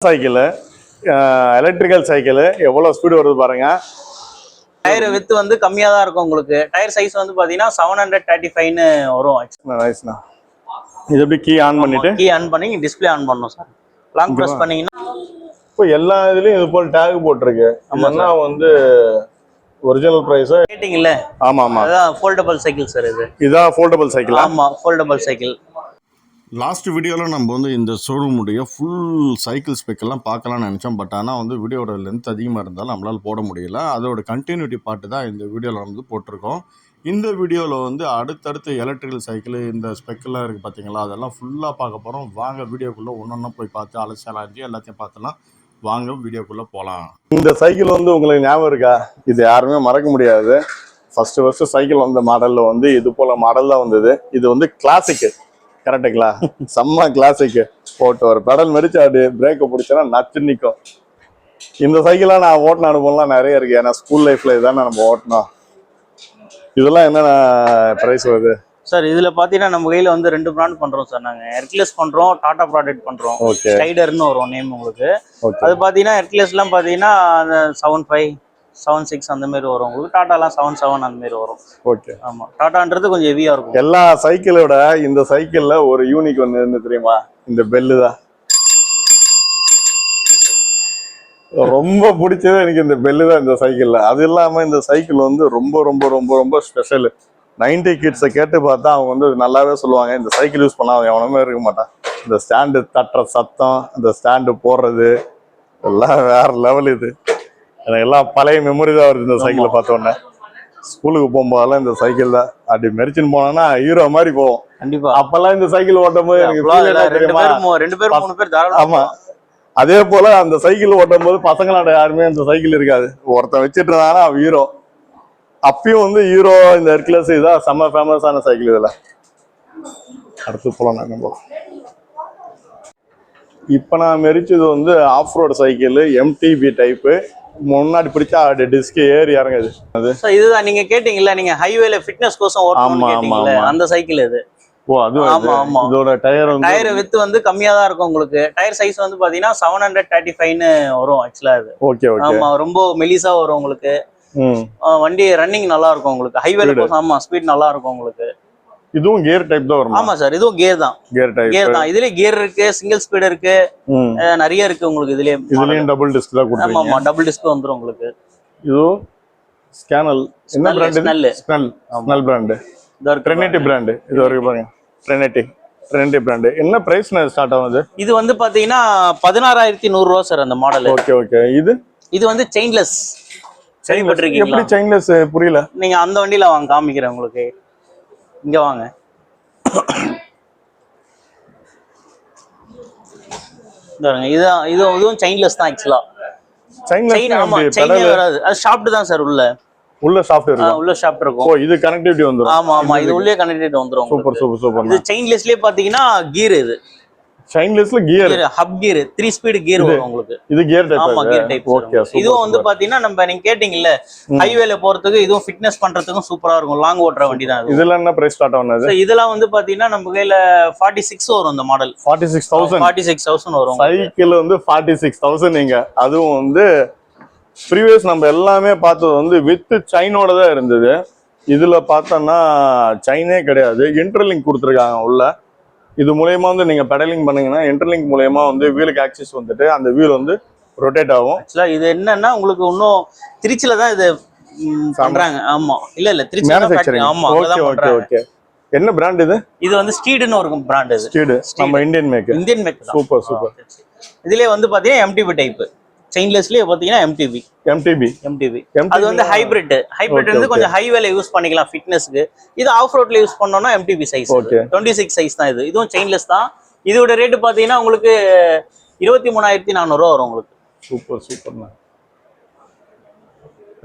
Cycle electrical cycle எவ்வளோ speed வருது பாருங்க. டயர் வித்து வந்து கம்மியாக தான் இருக்கும் உங்களுக்கு. டயர் சைஸ் வந்து பார்த்தீங்கன்னா 735ன்னு வரும். நைஸ்ண்ணா. இது எப்படி கீ ஆன் பண்ணிட்டு கீ ஆன் பண்ணி டிஸ்பிளே ஆன் பண்ணணும் சார். லாங் ப்ரெஸ் பண்ணீங்கன்னா இப்போ எல்லா இதுலயும் இது போல் டேக் போட்டிருக்கு. ஆமாண்ணா வந்து ஒரிஜினல் பிரைஸ் கேட்டிங்கல்ல? ஆமா ஆமா, அதான் ஃபோல்டபிள் சைக்கிள் சார். இதான் ஃபோல்டபிள் சைக்கிள். ஆமா, ஃபோல்டபிள் சைக்கிள். லாஸ்ட் வீடியோவில் நம்ம வந்து இந்த ஷோரூமுடைய ஃபுல் சைக்கிள் ஸ்பெக்கெல்லாம் பார்க்கலாம்னு நினச்சோம். பட் ஆனால் வந்து வீடியோட லென்த் அதிகமாக இருந்தாலும் நம்மளால் போட முடியல. அதோட கண்டினியூட்டி பார்ட்டு தான் இந்த வீடியோவில் வந்து போட்டிருக்கோம். இந்த வீடியோவில் வந்து அடுத்தடுத்து எலக்ட்ரிக்கல் சைக்கிள் இந்த ஸ்பெக்கெல்லாம் இருக்குது பார்த்தீங்களா, அதெல்லாம் ஃபுல்லாக பார்க்க போகிறோம். வாங்க வீடியோக்குள்ளே ஒன்றொன்னா போய் பார்த்து அலசி எல்லாத்தையும் பார்த்துலாம். வாங்க வீடியோக்குள்ளே போகலாம். இந்த சைக்கிள் வந்து உங்களுக்கு ஞாபகம் இருக்கா? இது யாருமே மறக்க முடியாது. ஃபர்ஸ்ட் சைக்கிள் வந்த மாடலில் வந்து இது போல் மாடல் தான் வந்தது. இது வந்து கிளாசிக்கு, கரெக்டுங்களா? செம்ம கிளாசிக்கு. போட்டு ஒரு பெடல் மறிச்சு அப்படி பிரேக்கை பிடிச்சோன்னா நச்சு நிற்கும். இந்த சைக்கிளாக நான் ஓட்டின அனுபவம்லாம் நிறைய இருக்கு. ஏன்னா ஸ்கூல் லைஃப்ல இதானே நம்ம ஓட்டினோம். இதெல்லாம் என்னென்ன ப்ரைஸ் வருது சார்? இதுல பாத்தீங்கன்னா நம்ம கையில வந்து 2 பிராண்ட் பண்றோம் சார். நாங்க ஹெர்குலஸ் பண்றோம், டாடா ப்ராடக்ட் பண்றோம். ஸ்லைடர்னு வரும் நேம் உங்களுக்கு. அது பாத்தீங்கன்னா ஹெர்குலஸ்லாம் பாத்தீங்கன்னா 75, 76 அந்த மாதிரி வரும் உங்களுக்கு. டாட்டாலாம் 77 அந்த மாதிரி வரும். ஓகே. ஆமா, டாட்டான்றது கொஞ்சம் ஹெவியா இருக்கும். எல்லா சைக்கிளோட இந்த சைக்கிள்ல ஒரு யூனிக் ஒன்று இருந்து தெரியுமா? இந்த பெல்லு தான் ரொம்ப பிடிச்சது எனக்கு. இந்த பெல்லு தான் இந்த சைக்கிள்ல. அது இல்லாம இந்த சைக்கிள் வந்து ரொம்ப ரொம்ப ரொம்ப ரொம்ப ஸ்பெஷல். 90 கிட்ஸை கேட்டு பார்த்தா அவங்க வந்து நல்லாவே சொல்லுவாங்க, இந்த சைக்கிள் யூஸ் பண்ணா அவன் எவனுமே இருக்க மாட்டான். இந்த ஸ்டாண்டு தட்டுற சத்தம், இந்த ஸ்டாண்டு போடுறது எல்லாம் வேற லெவல். இது எனக்கு எல்லாம் பழைய மெமரி தான் வருது இந்த சைக்கிளை பார்த்தோன்னே. ஸ்கூலுக்கு போகும்போதெல்லாம் இந்த சைக்கிள் தான் அப்படி மெரிச்சின்னு போனோம்னா ஹீரோ மாதிரி போவோம். கண்டிப்பா. அப்பெல்லாம் இந்த சைக்கிள் ஓட்டும் போது எனக்கு 2 பேர் 3 பேர். ஆமா, அதே போல அந்த சைக்கிள் ஓட்டும் போது பசங்களாட யாருமே இந்த சைக்கிள் இருக்காது. ஒருத்தன் வச்சுட்டு இருந்தானா அவன் ஹீரோ. அப்பயும் வந்து ஹீரோ இந்த ஹெர்குலஸ் இதான் செம்ம ஃபேமஸான சைக்கிள். இதுல அடுத்து போலாம். நாங்கள் போகலாம். இப்போ நான் மெரிச்சது வந்து off road cycle, MTB type. முன்னாடி பிடிச்சா டிஸ்க் ஏறி இறங்குது. அது இதுதான் நீங்க கேட்டீங்கல்ல, நீங்க ஹைவேல ஃபிட்னஸ் கோசம் ஓட்டணும்னு கேட்டீங்கல்ல, அந்த சைக்கிள் இது. ஓ, அது ஆமா ஆமா. இதோட டயர் வித்து வந்து கம்மியா தான் இருக்கும் உங்களுக்கு. டயர் சைஸ் வந்து பாத்தீங்கன்னா 735ன்னு வரும் ஆக்சுவலா இது. Okay okay. ஆமா, ரொம்ப மெலிசா வரும் உங்களுக்கு. வண்டி ரன்னிங் நல்லா இருக்கும் உங்களுக்கு. ஹைவேல போகும். ஆமா, ஸ்பீட் நல்லா இருக்கும் உங்களுக்கு. இதுவும் கியர் டைப் தான் வரும். ஆமா சார், இதுவும் கியர் தான். கியர் தான். இதுலயே கியர் இருக்கு, சிங்கிள் ஸ்பீட் இருக்கு, நிறைய இருக்கு உங்களுக்கு. இதுலயும் டபுள் டிஸ்க் தான் கொடுத்துருக்கீங்க. ஆமா, டபுள் டிஸ்க் வந்துரும் உங்களுக்கு. இது ஸ்கேனல். என்ன brand? Snell brand. Trinity brand. இது வரைக்கும் பாருங்க, ட்ரினிட்டி பிராண்ட். என்ன பிரைஸ் ஸ்டார்ட் ஆகுது? இது வந்து பாத்தீங்கன்னா 16,100 ரூபா சார் அந்த மாடல். Okay okay. இது வந்து செயின்லெஸ். எப்படி செயின்லெஸ்? புரியல. நீங்க அந்த வண்டியில வாங்க, காமிக்கிறேன் உங்களுக்கு. இங்க வாங்க. இதுவும் செயின்லெஸ் தான் ஆக்சுவலா. செயின் வராது, அது ஷாஃப்ட் தான் சார். உள்ள ஷாஃப்ட் இருக்கும். உள்ள ஷாஃப்ட் இருக்கும். ஓ, இது கனெக்டிவிட்டி வந்துரும். ஆமா ஆமா, இது உள்ளே கனெக்டிவிட்டி வந்துரும். Super super super. இது செயின்லெஸ்லயே பாத்தீங்கன்னா கியர். இது செயின்லெஸ்ல gear, hub gear, 3 speed gear வரும் உங்களுக்கு. இது கியர் டைப். ஆமா, கியர் டைப். ஓகே. இதுவும் வந்து பாத்தீங்கன்னா நீங்க கேட்டீங்கல்ல, ஹைவேல போறதுக்கு இதுவும் ஃபிட்னஸ் பண்றதுக்கும் சூப்பரா இருக்கும். லாங் ஓட்டுற வண்டி தான். இதெல்லாம் என்ன பிரைஸ் ஸ்டார்ட் ஆகுது? இதெல்லாம் வந்து பாத்தீங்கன்னா நம்ம கையில 46 வரும் இந்த மாடல். 46,000 வரும். சைக்கிள் வந்து 46,000. நீங்க அதுவும் வந்து ப்ரீவியஸ் நம்ம எல்லாமே பார்த்தது வந்து வித் செயினோட தான் இருந்தது. இதுல பார்த்தோம்னா செயினே கிடையாது, இன்டர்லிங்க் கொடுத்துருக்காங்க உள்ள. இது மூலயமா வந்து நீங்க பெடலிங் பண்ணீங்கன்னா இன்டர்லிங்க் மூலயமா வந்து வீலுக்கு ஆக்சிஸ் வந்துட்டு அந்த வீல் வந்து ரொட்டேட் ஆகும். ஆக்சுவலா இது என்னன்னா உங்களுக்கு இன்னும் திருச்சியில தான் இது பண்றாங்க. ஆமா, இல்ல திருச்சி. ஆமா, ஓகே ஓகே ஓகே. என்ன பிராண்ட் இது? இது வந்து ஸ்டீடுன்னு ஒரு பிராண்ட். இது ஸ்டீடு, நம்ம இந்தியன் மேக். Super super. இதுலயே வந்து பாத்தீங்கன்னா எம்டிபி டைப். செயின்லெஸ்லயே பாத்தீங்கன்னா எம்டிபி. அது வந்து ஹைபிரிட் வந்து கொஞ்சம் ஹைவேல யூஸ் பண்ணிக்கலாம் ஃபிட்னஸ்க்கு. இது ஆஃப் ரோட்ல யூஸ் பண்ணோம்னா எம்டிபி சைஸ் 26 சைஸ் தான். இதுவும் செயின்லெஸ் தான். இதோட ரேட் பாத்தீங்கன்னா உங்களுக்கு 23,400 ரூபா வரும் உங்களுக்கு. சூப்பர் சூப்பர்ண்ணா.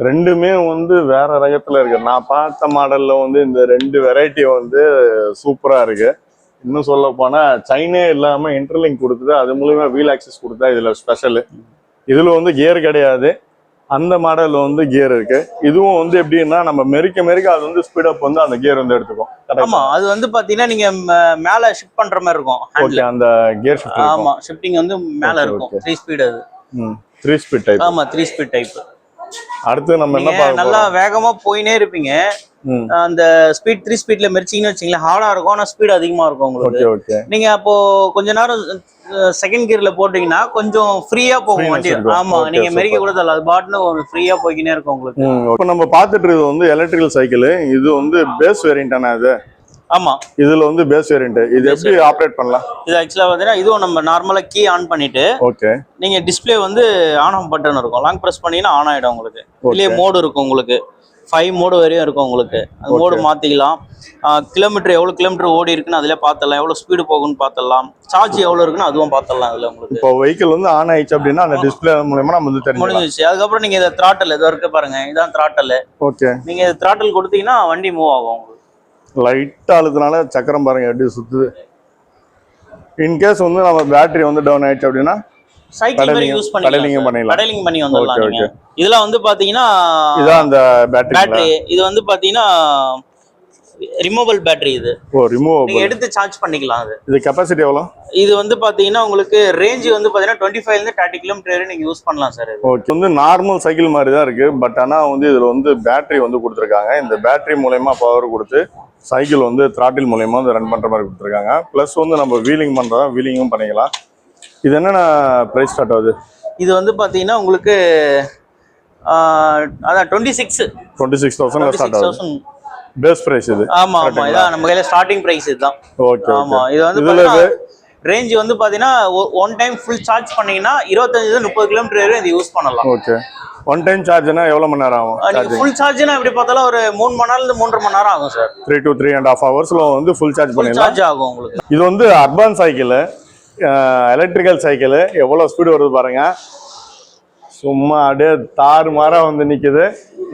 ரெண்டுமே வந்து வேற ரகத்துல இருக்கு. நான் பார்த்த மாடல்ல வந்து இந்த 2 வெரைட்டி வந்து சூப்பரா இருக்கு. இன்னும் சொல்ல போனா செயினே இல்லாம இன்டர்லிங்க் கொடுத்தது, அது மூலமா வீல் ஆக்சஸ் கொடுத்தா இதுல ஸ்பெஷல். இதுல வந்து கியர் கிடையாது. அந்த மாடல்ல வந்து கியர் இருக்கு. இதுவும் வந்து எப்படின்னா நம்ம மெரிக்க அது வந்து ஸ்பீட் அப் வந்து அந்த கியர் வந்து எடுத்துக்கும். ஆமா, அது வந்து பாத்தீங்கன்னா நீங்க மேல ஷிஃப்ட் பண்ற மாதிரி இருக்கும். ஓகே, அந்த கியர் ஷிஃப்ட் இருக்கும். ஆமா, ஷிஃப்டிங் வந்து மேல இருக்கும். 3 ஸ்பீட் அது. 3 ஸ்பீட் டைப். ஆமா, 3 ஸ்பீட் டைப். அடுத்து நம்ம என்ன பார்க்க போறோம்? நல்லா வேகமா போயினே இருப்பீங்க. அந்த ஸ்பீட் 3 ஸ்பீட்ல மெரிச்சிங்கன்னு வச்சீங்களேன், ஹார்டா இருக்கும், ஆனா ஸ்பீட் அதிகமா இருக்கும் உங்களுக்கு. ஓகே. நீங்க அப்போ கொஞ்ச நேரம் செகண்ட் கியர்ல போட்டீங்கன்னா கொஞ்சம் ஃப்ரீயா போகும் வண்டி. ஆமா, நீங்க மெரிக்க கூட தேவை, அது பாட்டுன்னு ஃப்ரீயா போய்க்கினே இருக்கும் உங்களுக்கு. இப்போ நம்ம பார்த்துட்டு இருக்கிறது வந்து எலக்ட்ரிக்கல் சைக்கிள். இது வந்து பேஸ் வேரியன்ட்டானா இது? ஆமா, இதுல வந்து பேஸ் வேரியன்ட். இது எப்படி ஆபரேட் பண்ணலாம்? இது ஆக்சுவலா பாத்தீங்கன்னா இதுவும் நம்ம நார்மலா கீ ஆன் பண்ணிட்டு ஓகே, நீங்க டிஸ்ப்ளே வந்து ஆன் ஆஃப் பட்டன் இருக்கும், லாங் பிரஸ் பண்ணீங்கன்னா ஆன் ஆயிடும் உங்களுக்கு. இதுலயே மோடு இருக்கும் உங்களுக்கு, 5 மோடு வரையும் இருக்கும் உங்களுக்கு. அந்த மோடு மாத்திக்கலாம். கிலோமீட்டர் எவ்வளவு கிலோமீட்டர் ஓடி இருக்குன்னு அதுல பாத்திரலாம், எவ்வளவு ஸ்பீடு போகும்னு பாத்திரலாம், சார்ஜ் எவ்வளவு இருக்குன்னு அதுவும் பாத்திரலாம் அதுல உங்களுக்கு. இப்போ வெஹிக்கிள் வந்து ஆன் ஆயிடுச்சு அப்படின்னா அந்த டிஸ்ப்ளே மூலமா நம்ம வந்து தெரிஞ்சுக்கலாம். முடிஞ்சிச்சு. அதுக்கப்புறம் நீங்க இதை த்ராட்டல் இது வரைக்கும் பாருங்க, இதான் த்ராட்டல். ஓகே, நீங்க த்ராட்டல் கொடுத்தீங்கன்னா வண்டி மூவ் ஆகும் உங்களுக்கு. லைட்டா அழுத்தினால சக்கரம் பாருங்க எப்படி சுத்துது. இன்கேஸ் வந்து நம்ம பேட்டரி வந்து டவுன் ஆயிடுச்சு அப்படின்னா சைக்கிள் மாதிரி யூஸ் பண்ணிக்கலாம், பெடலிங் பண்ணி வந்துடலாம் நீங்க. இதெல்லாம் வந்து பாத்தீங்கன்னா இதான் அந்த பேட்டரி. இது வந்து பாத்தீங்கன்னா ரிமூவபிள் பேட்டரி. இது ரிமூவபிள், நீங்க எடுத்து சார்ஜ் பண்ணிக்கலாம். இது கெபாசிட்டி எவ்வளவு? இது வந்து பாத்தீங்கன்னா உங்களுக்கு ரேஞ்ச் வந்து பாத்தீங்கன்னா 25 ல இருந்து 30 கிலோமீட்டர் வரை நீங்க யூஸ் பண்ணலாம் சார். ஓகே, வந்து நார்மல் சைக்கிள் மாதிரி தான் இருக்கு. பட் ஆனா வந்து இதுல வந்து பேட்டரி வந்து கொடுத்துருக்காங்க. இந்த பேட்டரி மூலமா பவர் கொடுத்து சைக்கிள் வந்து த்ராட்டில் மூலமா வந்து ரன் பண்ற மாதிரி கொடுத்துருக்காங்க. பிளஸ் வந்து நம்ம வீலிங் பண்றதா வீலிங்கும் பண்ணிக்கலாம். இது என்னென்ன பிரைஸ் ஸ்டார்ட் ஆகுது? இது வந்து பாத்தீங்கன்னா உங்களுக்கு அதான் 26,000 ஸ்டார்ட் ஆகுது. பேஸ் பிரைஸ் இது. ஆமா, இதான் நம்ம கையில ஸ்டார்டிங் பிரைஸ் இதுதான். ஓகே, ஆமா, இது வந்து ரேஞ்ச் வந்து பாத்தீங்கன்னா ஒன் டைம் ஃபுல் சார்ஜ் பண்ணீங்கன்னா 25 to 30 கிலோமீட்டர் வரை இது யூஸ் பண்ணலாம். ஓகே, ஒன் டைம் சார்ஜ்னா எவ்வளவு மணி நேரம் ஆகும்? நீங்க ஃபுல் சார்ஜ்னா எப்படி பார்த்தாலும் ஒரு 3 மணி நேரத்துல 3.5 மணி நேரம் ஆகும் சார். 3 to 3.5 ஹவர்ஸ்ல வந்து ஃபுல் சார்ஜ் பண்ணிடலாம். சார்ஜ் ஆகும் உங்களுக்கு. இது வந்து அட்வான்ஸ் சைக்கிள், எலக்ட்ரிக்கல் சைக்கிள். எவ்வளவு ஸ்பீடு வருது பாருங்க. சும்மா அப்படியே தாறு மாறா வந்து நிக்குது.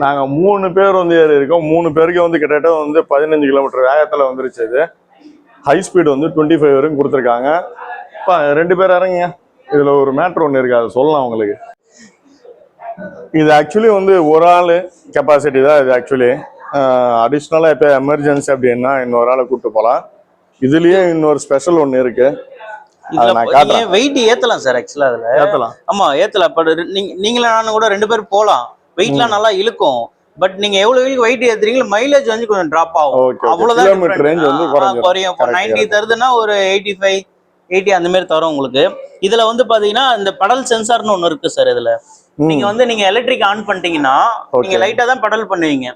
நாங்க 3 பேர் வந்து ஏறி இருக்கோம். 3 பேருக்கு வந்து கிட்டத்தட்ட வந்து 15 கிலோமீட்டர் வேகத்துல வந்துருச்சு. இது ஹை ஸ்பீடு வந்து 25 வரைக்கும் கொடுத்துருக்காங்க. 2 பேர் இறங்குங்க. இதுல ஒரு மேட்ரு ஒன்று இருக்கு, அதை சொல்லலாம் உங்களுக்கு. இது ஆக்சுவலி வந்து ஒரு ஆள் கெப்பாசிட்டி தான். இது ஆக்சுவலி அடிஷ்னலாக இப்போ எமர்ஜென்சி அப்படின்னா இன்னொரு ஆளை கூப்பிட்டு போகலாம். இதுலயே இன்னொரு ஸ்பெஷல் ஒன்று இருக்கு. வெயிட் ஏத்தலாம் சார். ஆக்சுவலா அதுல ஏத்தலாம். ஆமா, ஏத்தலாம். நீங்களே நானும் கூட 2 பேர் போலாம். வெயிட்லாம் நல்லா இழுக்கும். பட் நீங்க எவ்வளவு வெயிட் ஏத்துறீங்களோ மைலேஜ் வந்து கொஞ்சம் டிராப் ஆகும். அவ்வளவுதான். கிலோமீட்டர் ரேஞ்ச் வந்து குறையும். 90 தருதுன்னா ஒரு 85 80 அந்த மாதிரி தரும் உங்களுக்கு. இதுல வந்து பாத்தீங்கன்னா இந்த பெடல் சென்சார்னு ஒண்ணு இருக்கு சார். இதுல நீங்க எலக்ட்ரிக் ஆன் பண்ணிட்டீங்கன்னா நீங்க லைட்டா தான் பெடல் பண்ணுவீங்க.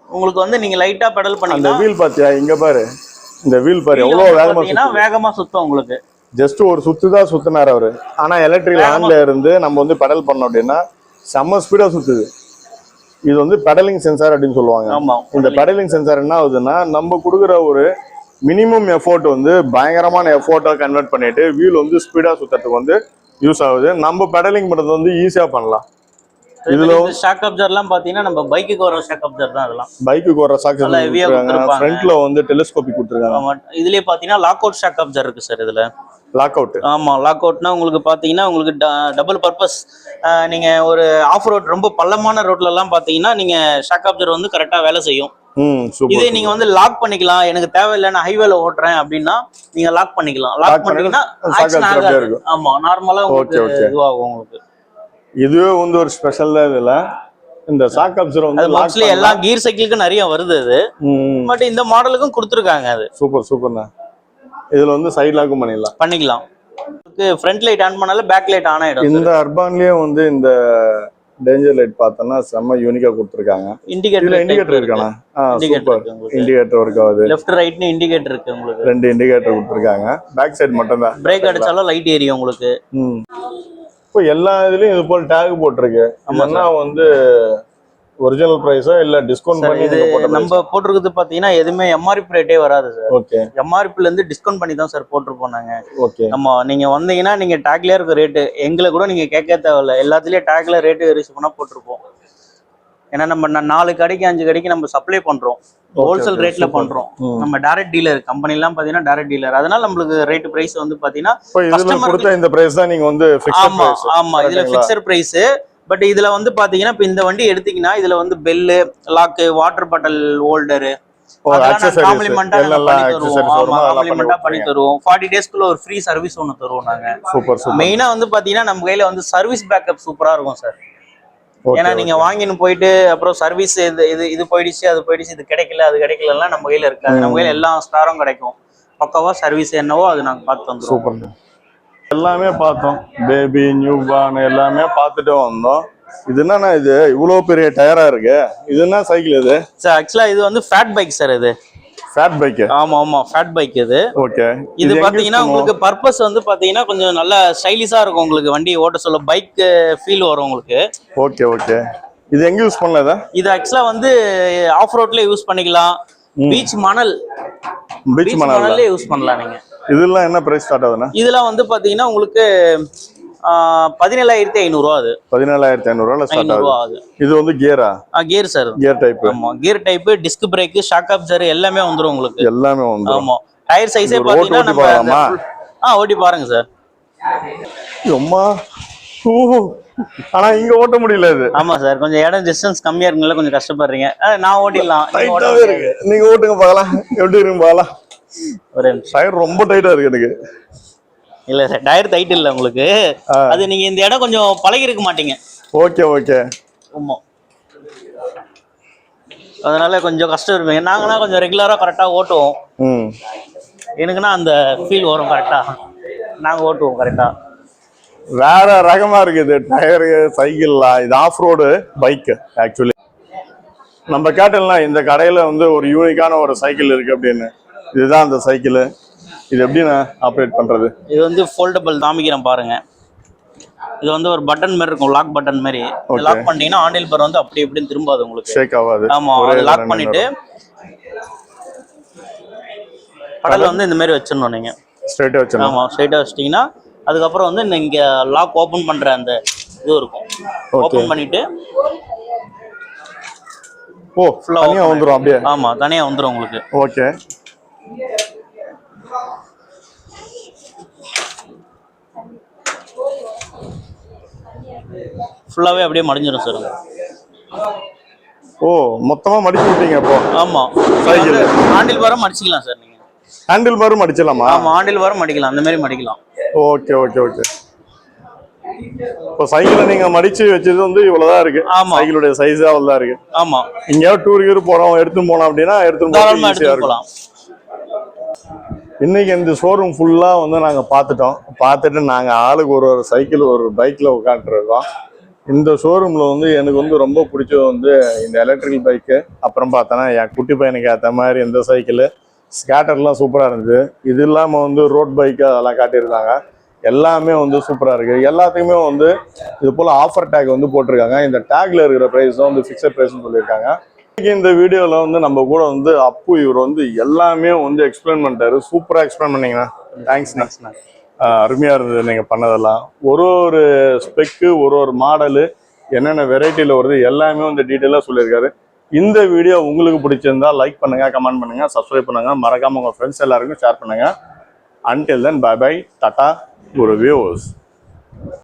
உங்களுக்கு வந்து நீங்க லைட்டா பெடல் பண்ணீங்கன்னா அந்த வீல் பாத்தியா இங்க பாரு. இந்த வீல் பாரு எவ்வளவு வேகமா சுத்தும் உங்களுக்கு. ஜஸ்ட் ஒரு சுத்துதான் சுத்தினார் அவரு. ஆனா எலக்ட்ரிக் ஆன்ல இருந்து நம்ம வந்து பெடல் பண்ணோம் அப்படின்னா செம்ம ஸ்பீடா சுத்துது. இது வந்து பெடலிங் சென்சார் அப்படின்னு சொல்லுவாங்க. இந்த பெடலிங் சென்சார் என்ன ஆகுதுன்னா நம்ம கொடுக்குற ஒரு மினிமம் எஃபோர்ட் வந்து பயங்கரமான எஃபோர்ட்டா கன்வெர்ட் பண்ணிட்டு வீல் வந்து ஸ்பீடா சுத்துறதுக்கு வந்து யூஸ் ஆகுது. நம்ம பெடலிங் பண்றது வந்து ஈஸியா பண்ணலாம். இதுல ஷாக் அப்சர்வ்லாம் பாத்தீங்கன்னா நம்ம பைக்குக்கு வர ஷாக் அப்சர்வ் தான். அதெல்லாம் பைக்குக்கு வர ஷாக் அப்சர்வ். ஃப்ரண்ட்ல வந்து டெலிஸ்கோபிக் கொடுத்திருக்காங்க. இதுலயே பாத்தீங்கன்னா லாக் அவுட் ஷாக் அப்சர்வ் இருக்கு சார். இதுல லாக் அவுட். ஆமா, லாக் அவுட்னா உங்களுக்கு பாத்தீங்கன்னா உங்களுக்கு டபுள் பர்பஸ். நீங்க ஒரு ஆஃப் ரோட் ரொம்ப பள்ளமான ரோட்ல எல்லாம் பாத்தீங்கன்னா நீங்க ஷாக் அப்சர்வ் வந்து கரெக்டா வேலை செய்யும். இதே நீங்க வந்து லாக் பண்ணிக்கலாம். எனக்கு தேவையில்லை, நான் ஹைவேல ஓட்டுறேன் அப்படின்னா நீங்க லாக் பண்ணிக்கலாம். லாக் பண்ணீங்கன்னா ஆமா நார்மலா உங்களுக்கு இதுவாகும் உங்களுக்கு. இதுவே வந்து ஒரு ஸ்பெஷல் தான். இதுல இந்த ஷாக் அப்சர்வ் வந்து மோஸ்ட்லி எல்லா கியர் சைக்கிளுக்கு நிறைய வருது அது. பட் இந்த மாடலுக்கும் கொடுத்துருக்காங்க. அது சூப்பர்ண்ணா. இதுல வந்து சைடு லாக்கும் பண்ணிக்கலாம். ஃப்ரண்ட் லைட் ஆன் பண்ணால பேக் லைட் ஆன் ஆயிடும். இந்த அர்பான்லயே வந்து இந்த டேஞ்சர் லைட் பார்த்தோம்னா செம்ம யூனிக்கா கொடுத்துருக்காங்க. இண்டிகேட்டர் இருக்கானா? சூப்பர். இண்டிகேட்டர் ஒர்க் ஆகுது. லெஃப்ட் ரைட்னு இண்டிகேட்டர் இருக்கு உங்களுக்கு. 2 இண்டிகேட்டர் கொடுத்துருக்காங்க. பேக் சைடு மட்டும் தான். பிரேக் அடிச்சாலும் லைட் எரியும் உங்களுக்கு. இப்போ எல்லா இதுலயும் இது போல டேக் போட்டிருக்கு. ஆனா வந்து ஒரிஜினல் பிரைஸா இல்ல டிஸ்கவுண்ட் பண்ணி நம்ம போட்டிருக்கிறது பாத்தீங்கன்னா எதுவுமே எம்ஆர்பி ரேட்டே வராது சார். ஓகே, எம்ஆர்பில இருந்து டிஸ்கவுண்ட் பண்ணி தான் சார் போட்டிருப்போம் நாங்க. ஓகே, நம்ம நீங்க வந்தீங்கன்னா நீங்க டேக்லயே இருக்க ரேட்டு எங்களை கூட நீங்க கேட்க தேவையில்ல. எல்லாத்துலயும் டேக்ல ரேட்டு ரிசீவ் பண்ணா போட்டிருப்போம். ஏன்னா நம்ம 4 கடைக்கு 5 கடைக்கு நம்ம சப்ளை பண்றோம். ஹோல்சேல் ரேட்ல பண்றோம். நம்ம டைரக்ட் டீலர் கம்பெனி எல்லாம் பாத்தீங்கன்னா டைரக்ட் டீலர். அதனால நம்மளுக்கு ரேட் பிரைஸ் வந்து பாத்தீங்கன்னா கஸ்டமர் கொடுத்த இந்த பிரைஸ் தான் நீங்க வந்து ஃபிக்ஸ்ட் பிரைஸ். ஆமா, இதுல ஃபிக்ஸ்ட் பிரைஸ். பட் இதுல வந்து பாத்தீங்கன்னா இப்ப இந்த வண்டி எடுத்தீங்கன்னா இதுல வந்து bell, lock, water bottle holder காம்ப்ளிமெண்டா பண்ணி தருவோம். 40 டேஸ்க்குள்ள ஒரு ஃப்ரீ சர்வீஸ் ஒன்று தருவோம் நாங்க. Super super. மெயினா வந்து பாத்தீங்கன்னா நம்ம கையில வந்து சர்வீஸ் பேக்கப் சூப்பரா இருக்கும் சார். ஏன்னா நீங்க வாங்கின்னு போயிட்டு அப்புறம் சர்வீஸ் இது போயிடுச்சு அது போயிடுச்சு இது கிடைக்கல அது கிடைக்கலலாம் நம்ம கையில இருக்காது. நம்ம கையில எல்லா ஸ்பேரும் கிடைக்கும். பக்காவா சர்வீஸ் என்னவோ அது நாங்க பார்த்து வந்துருவோம். சூப்பர். எல்லாமே பார்த்தோம், பேபி நியூ பார்ன் எல்லாமே பார்த்துட்டு வந்தோம். இது என்னன்னா இது இவ்வளவு பெரிய டயரா இருக்கு, இது என்ன சைக்கிள் இது சார்? ஆக்சுவலா இது வந்து ஃபேட் பைக் சார். இது ஃபேட் பைக். ஆமா ஆமா ஃபேட் பைக் இது. ஓகே. இது பாத்தீங்கன்னா உங்களுக்கு பர்பஸ் வந்து பாத்தீங்கன்னா கொஞ்சம் நல்லா ஸ்டைலிஷா இருக்கும். உங்களுக்கு வண்டி ஓட்ட சொல்ல பைக் ஃபீல் வரும் உங்களுக்கு. Okay okay. இது எங்க யூஸ் பண்ணல? இது ஆக்சுவலா வந்து ஆஃப் ரோட்ல யூஸ் பண்ணிக்கலாம். பீச் மணல்ல யூஸ் பண்ணலாம் நீங்க. இதெல்லாம் என்ன பிரைஸ் ஸ்டார்ட் ஆகுதுன்னா? இதெல்லாம் வந்து பாத்தீங்கன்னா உங்களுக்கு 17,500 ரூபா. அது 17,500 ஸ்டார்ட் ஆகுது. இது வந்து கியரா? Gear sir. Gear type. ஆமா gear type, disc brake, shock absorber எல்லாமே வந்துரும் உங்களுக்கு. எல்லாமே வந்துரும். ஆமா. டயர் சைஸே பாத்தீங்கன்னா நம்ம ஓட்டி பாருங்க சார். அம்மா ஆனா இங்க ஓட்ட முடியல இது. ஆமா சார், கொஞ்சம் இடம் டிஸ்டன்ஸ் கம்மியா இருக்குங்களா, கொஞ்சம் கஷ்டப்படுறீங்க. நான் ஓட்டிடலாம். நீங்க ஓட்டுங்க பார்க்கலாம் எப்படி இருக்கு பார்க்கலாம். ஒரு டயர் ரொம்ப டைட்டா இருக்கு எனக்கு. இல்ல சார் டயர் டைட் இல்ல உங்களுக்கு, அது நீங்க இந்த இடம் கொஞ்சம் பழகி இருக்க மாட்டீங்க. Okay okay. ஆமா அதனால கொஞ்சம் கஷ்டம் இருப்பீங்க. நாங்கன்னா கொஞ்சம் ரெகுலரா கரெக்டா ஓட்டுவோம். எனக்குன்னா அந்த ஃபீல் வரும் கரெக்டா, நாங்க ஓட்டுவோம் கரெக்டா. வேற ரகமா இருக்குது டயரு சைக்கிள்லாம். இது ஆஃப் ரோடு பைக். ஆக்சுவலி நம்ம கேட்டலாம் இந்த கடையில வந்து ஒரு யூனிக்கான ஒரு சைக்கிள் இருக்கு அப்படின்னு. இதுதான் அந்த சைக்கிள். இது எப்படி ஆப்ரேட் பண்றது? இது வந்து ஃபோல்டபிள் காமிக்கிறேன் பாருங்க. இது வந்து ஒரு பட்டன் மாதிரி இருக்கும், லாக் பட்டன் மாதிரி. லாக் பண்ணீங்கன்னா ஹேண்டில் பார் வந்து அப்படி இப்படின்னு திரும்பாது உங்களுக்கு, ஷேக் ஆகாது. ஆமா அது லாக் பண்ணிட்டு படல வந்து இந்த மாதிரி வச்சிடணும் நீங்க. ஸ்ட்ரைட்டா வச்சிடணும். ஆமா ஸ்ட்ரைட்டா வச்சிட்டீங்கன்னா அதுக்கப்புறம் வந்து நீங்க லாக் ஓபன் பண்ற அந்த இது இருக்கும். ஓபன் பண்ணிட்டு தனியா வந்துரும் அப்படியே. ஆமா தனியா வந்துரும் உங்களுக்கு. ஓகே. ஃபுல்லாவே அப்படியே மடிஞ்சிரும் சார். மொத்தமா மடிச்சு விட்டீங்க அப்போ? ஆமா சைக்கிள் ஹேண்டில் பாரும் மடிச்சிக்கலாம் சார். நீங்க ஹேண்டில் பாரும் மடிச்சலாமா? ஆமா ஹேண்டில் பாரும் மடிக்கலாம், அந்த மாதிரி மடிக்கலாம். Okay okay okay. இப்போ சைக்கிளை நீங்க மடிச்சு வச்சது வந்து இவ்வளவுதான் இருக்கு. சைக்கிளுடைய சைஸ் அவ்வளவுதான் இருக்கு. ஆமா எங்கேயாவது டூருக்கு போறோம் எடுத்துன்னு போனோம் அப்படின்னா எடுத்துன்னு போகலாம். இன்னைக்கு இந்த ஷோரூம் ஃபுல்லா வந்து நாங்க பார்த்துட்டு நாங்க ஆளுக்கு ஒரு சைக்கிள் ஒரு பைக்ல உட்காந்துருக்கோம். இந்த ஷோரூம்ல வந்து எனக்கு வந்து ரொம்ப பிடிச்சது வந்து இந்த எலக்ட்ரிக்கல் பைக்கு. அப்புறம் பார்த்தோன்னா என் குட்டி பையனுக்கு ஏற்ற மாதிரி இந்த சைக்கிள் ஸ்கேட்டர்லாம் சூப்பராக இருந்தது. இது இல்லாமல் வந்து ரோட் பைக்கு அதெல்லாம் காட்டியிருந்தாங்க. எல்லாமே வந்து சூப்பராக இருக்குது. எல்லாத்துக்குமே வந்து இது போல் ஆஃபர் டேக் வந்து போட்டிருக்காங்க. இந்த டேக்ல இருக்கிற ப்ரைஸ் தான் வந்து ஃபிக்ஸட் ப்ரைஸ்ன்னு சொல்லியிருக்காங்க. இந்த வீடியோவில் வந்து நம்ம கூட வந்து அப்பு இவர் வந்து எல்லாமே வந்து எக்ஸ்பிளைன் பண்ணிட்டாரு. சூப்பராக எக்ஸ்பிளைன் பண்ணீங்கண்ணா. தேங்க்ஸ்ண்ணா. அருமையாக இருந்தது நீங்கள் பண்ணதெல்லாம். ஒரு ஸ்பெக்கு ஒரு மாடலு என்னென்ன வெரைட்டியில் வருது எல்லாமே வந்து டீட்டெயிலாக சொல்லியிருக்காரு. இந்த வீடியோ உங்களுக்கு பிடிச்சிருந்தா லைக் பண்ணுங்க, கமெண்ட் பண்ணுங்க, சப்ஸ்கிரைப் பண்ணுங்க, மறக்காம உங்க ஃப்ரெண்ட்ஸ் எல்லாருக்கும் ஷேர் பண்ணுங்க. Until then, bye bye, tata, good viewers.